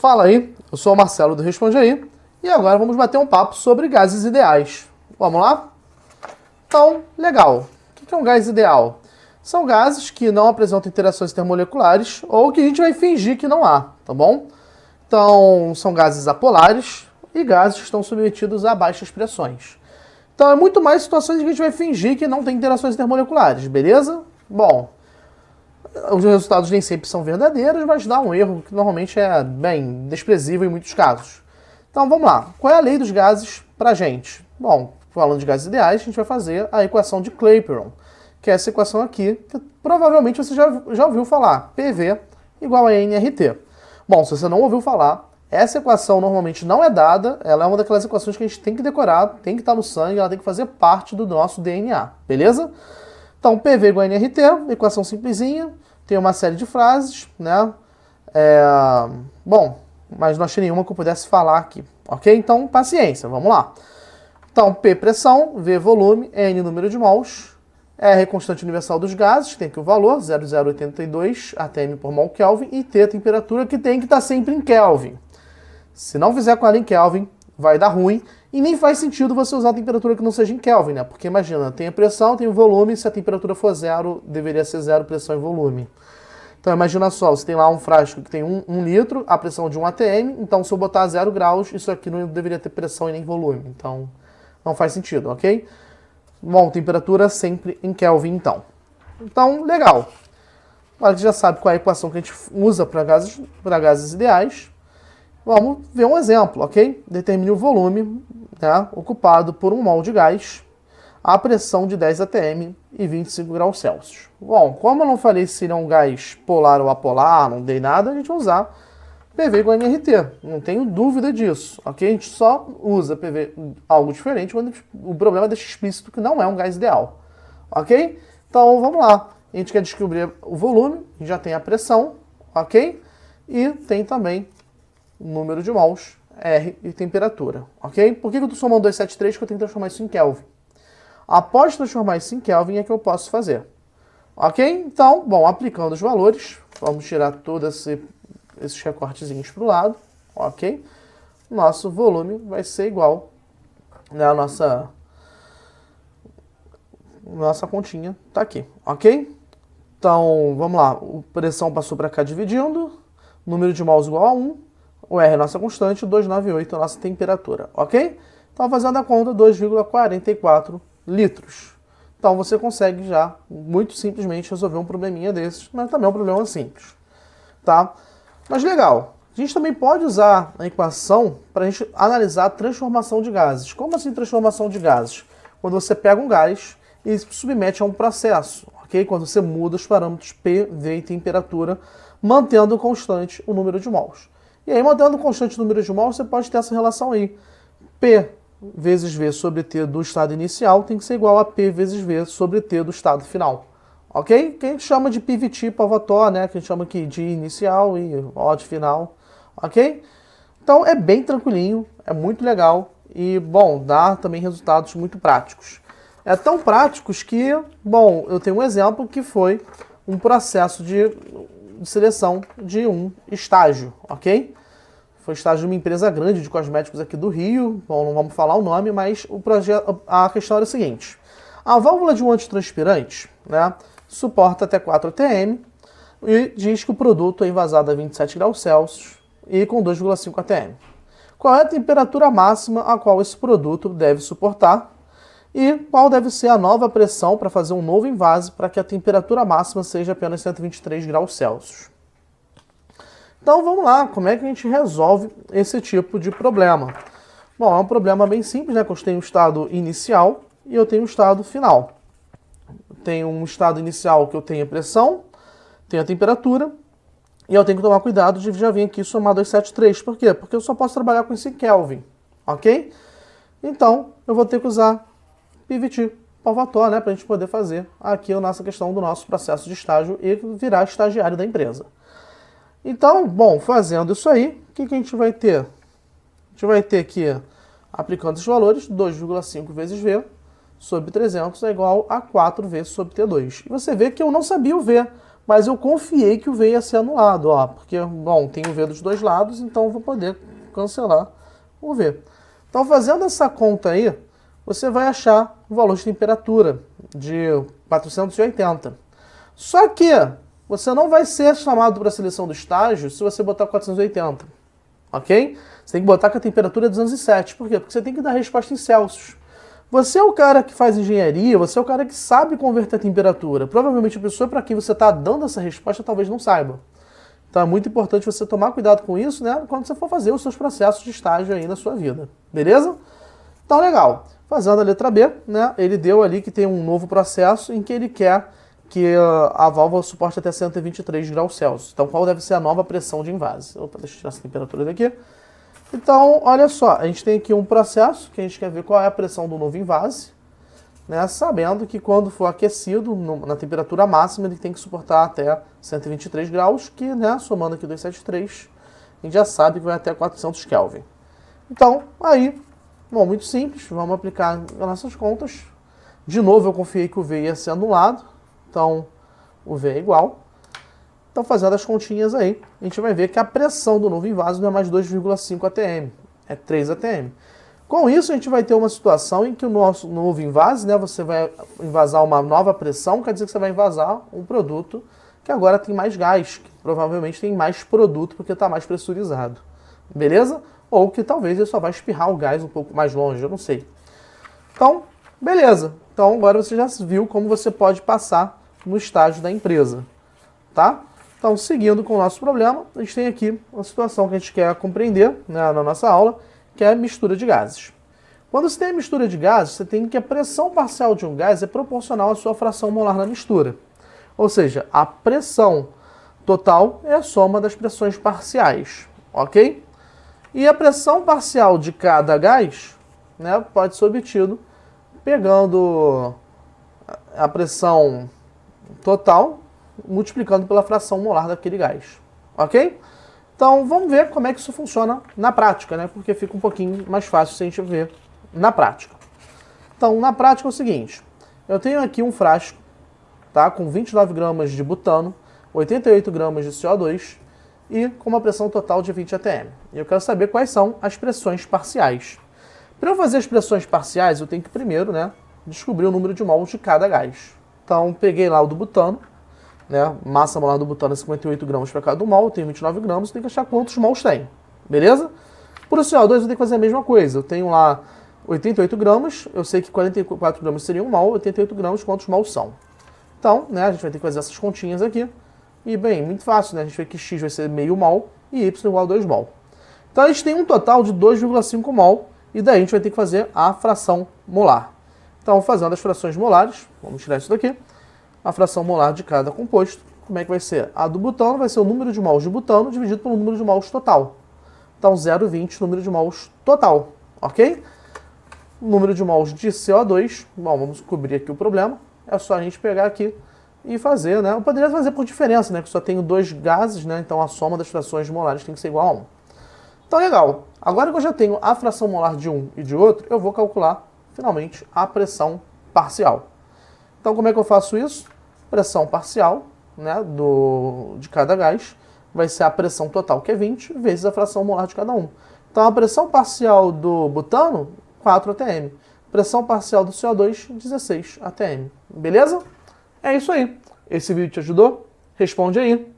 Fala aí, eu sou o Marcelo do Responde Aí e agora vamos bater um papo sobre gases ideais. Vamos lá? Então, legal. O que é um gás ideal? São gases que não apresentam interações intermoleculares ou que a gente vai fingir que não há, tá bom? Então, são gases apolares e gases que estão submetidos a baixas pressões. Então, é muito mais situações em que a gente vai fingir que não tem interações intermoleculares, beleza? Bom, os resultados nem sempre são verdadeiros, mas dá um erro que normalmente é bem desprezível em muitos casos. Então vamos lá. Qual é a lei dos gases para a gente? Bom, falando de gases ideais, a gente vai fazer a equação de Clapeyron, que é essa equação aqui, que provavelmente você já ouviu falar. PV igual a nRT. Bom, se você não ouviu falar, essa equação normalmente não é dada, ela é uma daquelas equações que a gente tem que decorar, tem que estar no sangue, ela tem que fazer parte do nosso DNA, beleza? Então, PV igual a nRT, equação simplesinha, tem uma série de frases, né? Bom, mas não achei nenhuma que eu pudesse falar aqui, ok? Então, paciência, vamos lá. Então, P, pressão, V, volume, N, número de mols, R, constante universal dos gases, que tem aqui o valor, 0,082 atm por mol Kelvin, e T, temperatura, que tem que estar sempre em Kelvin. Se não fizer com ela em Kelvin, vai dar ruim, e nem faz sentido você usar a temperatura que não seja em Kelvin, né? Porque imagina, tem a pressão, tem o volume, se a temperatura for zero, deveria ser zero pressão e volume. Então imagina só, você tem lá um frasco que tem 1 litro, a pressão de 1 atm, então se eu botar 0 graus, isso aqui não deveria ter pressão e nem volume. Então não faz sentido, ok? Bom, temperatura sempre em Kelvin, então. Então, legal. Agora que já sabe qual é a equação que a gente usa para gases ideais, vamos ver um exemplo, ok? Determine o volume, né, ocupado por 1 mol de gás a pressão de 10 atm e 25 graus Celsius. Bom, como eu não falei se ele é um gás polar ou apolar, não dei nada, a gente vai usar PV igual a nRT. Não tenho dúvida disso, ok? A gente só usa PV algo diferente quando o problema deixa explícito que não é um gás ideal, ok? Então, vamos lá. A gente quer descobrir o volume, a gente já tem a pressão, ok? E tem também o número de mols, R e temperatura, ok? Por que eu estou somando 273? Porque eu tenho que transformar isso em Kelvin. Após transformar isso em Kelvin é que eu posso fazer. Ok? Então, bom, aplicando os valores, vamos tirar todos esses recortezinhos para o lado, ok? Nosso volume vai ser igual, né, a nossa continha está aqui, ok? Então, vamos lá, a pressão passou para cá dividindo, número de mols igual a 1, o R é nossa constante, 298 é a nossa temperatura, ok? Então, fazendo a conta, 2,44 litros. Então, você consegue já, muito simplesmente, resolver um probleminha desses, mas também é um problema simples, tá? Mas legal, a gente também pode usar a equação para a gente analisar a transformação de gases. Como assim transformação de gases? Quando você pega um gás e submete a um processo, ok? Quando você muda os parâmetros P, V e temperatura, mantendo constante o número de mols. E aí, mantendo constante o número de mols, você pode ter essa relação aí. P vezes V sobre T do estado inicial tem que ser igual a P vezes V sobre T do estado final. Ok? Que a gente chama de PVT pavator, né? Que a gente chama aqui de inicial e O de final. Ok? Então é bem tranquilinho, é muito legal e, bom, dá também resultados muito práticos. É tão práticos que, bom, eu tenho um exemplo que foi um processo de seleção de um estágio, ok? Foi estágio de uma empresa grande de cosméticos aqui do Rio. Bom, não vamos falar o nome, mas a questão era o seguinte. A válvula de um antitranspirante, né, suporta até 4 atm e diz que o produto é envasado a 27 graus Celsius e com 2,5 atm. Qual é a temperatura máxima a qual esse produto deve suportar e qual deve ser a nova pressão para fazer um novo envase para que a temperatura máxima seja apenas 123 graus Celsius. Então vamos lá, como é que a gente resolve esse tipo de problema? Bom, é um problema bem simples, né? Que eu tenho um estado inicial e eu tenho um estado final. Tenho um estado inicial que eu tenho a pressão, tenho a temperatura, e eu tenho que tomar cuidado de já vir aqui somar 273. Por quê? Porque eu só posso trabalhar com isso em Kelvin, ok? Então, eu vou ter que usar PVT, pavator, né? Para a gente poder fazer aqui a nossa questão do nosso processo de estágio e virar estagiário da empresa. Então, bom, fazendo isso aí, o que a gente vai ter? A gente vai ter que, aplicando os valores, 2,5 vezes V sobre 300 é igual a 4V sobre T2. E você vê que eu não sabia o V, mas eu confiei que o V ia ser anulado, ó, porque, bom, tem o V dos dois lados, então eu vou poder cancelar o V. Então, fazendo essa conta aí, você vai achar o valor de temperatura de 480. Só que você não vai ser chamado para a seleção do estágio se você botar 480, ok? Você tem que botar que a temperatura é 207. Por quê? Porque você tem que dar a resposta em Celsius. Você é o cara que faz engenharia, você é o cara que sabe converter a temperatura. Provavelmente a pessoa para quem você está dando essa resposta talvez não saiba. Então é muito importante você tomar cuidado com isso, né, quando você for fazer os seus processos de estágio aí na sua vida. Beleza? Então, legal. Fazendo a letra B, né, ele deu ali que tem um novo processo em que ele quer que a válvula suporte até 123 graus Celsius. Então, qual deve ser a nova pressão de invase? Opa, deixa eu tirar essa temperatura daqui. Então, olha só, a gente tem aqui um processo que a gente quer ver qual é a pressão do novo invase, né, sabendo que quando for aquecido, na temperatura máxima, ele tem que suportar até 123 graus, que, né, somando aqui 273, a gente já sabe que vai até 400 Kelvin. Então, aí, bom, muito simples, vamos aplicar as nossas contas. De novo, eu confiei que o V ia ser anulado, então o V é igual. Então, fazendo as continhas aí, a gente vai ver que a pressão do novo invase não é mais 2,5 atm, é 3 atm. Com isso, a gente vai ter uma situação em que o nosso novo invase, né, você vai invasar uma nova pressão, quer dizer que você vai invasar um produto que agora tem mais gás, que provavelmente tem mais produto porque está mais pressurizado. Beleza? Ou que talvez ele só vai espirrar o gás um pouco mais longe, eu não sei. Então, beleza. Então, agora você já viu como você pode passar no estágio da empresa. Tá? Então, seguindo com o nosso problema, a gente tem aqui uma situação que a gente quer compreender, né, na nossa aula, que é a mistura de gases. Quando você tem a mistura de gases, você tem que a pressão parcial de um gás é proporcional à sua fração molar na mistura. Ou seja, a pressão total é a soma das pressões parciais, ok? E a pressão parcial de cada gás, né, pode ser obtido pegando a pressão total, multiplicando pela fração molar daquele gás, ok? Então, vamos ver como é que isso funciona na prática, né? Porque fica um pouquinho mais fácil se a gente ver na prática. Então, na prática é o seguinte, eu tenho aqui um frasco, tá, com 29 gramas de butano, 88 gramas de CO2 e com uma pressão total de 20 atm. E eu quero saber quais são as pressões parciais. Para eu fazer as pressões parciais, eu tenho que primeiro, né, descobrir o número de mols de cada gás. Então, peguei lá o do butano, né, massa molar do butano é 58 gramas para cada mol, eu tenho 29 gramas, eu tenho que achar quantos mols tem, beleza? Por o CO2 eu tenho que fazer a mesma coisa, eu tenho lá 88 gramas, eu sei que 44 gramas seria um mol, 88 gramas quantos mols são. Então, né, a gente vai ter que fazer essas continhas aqui, e bem, muito fácil, né, a gente vê que x vai ser meio mol e y igual a 2 mol. Então a gente tem um total de 2,5 mol, e daí a gente vai ter que fazer a fração molar. Então, fazendo as frações molares, vamos tirar isso daqui, a fração molar de cada composto. Como é que vai ser? A do butano vai ser o número de mols de butano dividido pelo número de mols total. Então, 0,20 número de mols total, ok? Número de mols de CO2, bom, vamos cobrir aqui o problema. É só a gente pegar aqui e fazer, né? Eu poderia fazer por diferença, né? Que só tenho dois gases, né? Então, a soma das frações molares tem que ser igual a 1. Então, legal. Agora que eu já tenho a fração molar de um e de outro, eu vou calcular, finalmente, a pressão parcial. Então, como é que eu faço isso? Pressão parcial, né, de cada gás vai ser a pressão total, que é 20, vezes a fração molar de cada um. Então, a pressão parcial do butano, 4 atm. Pressão parcial do CO2, 16 atm. Beleza? É isso aí. Esse vídeo te ajudou? Responde aí.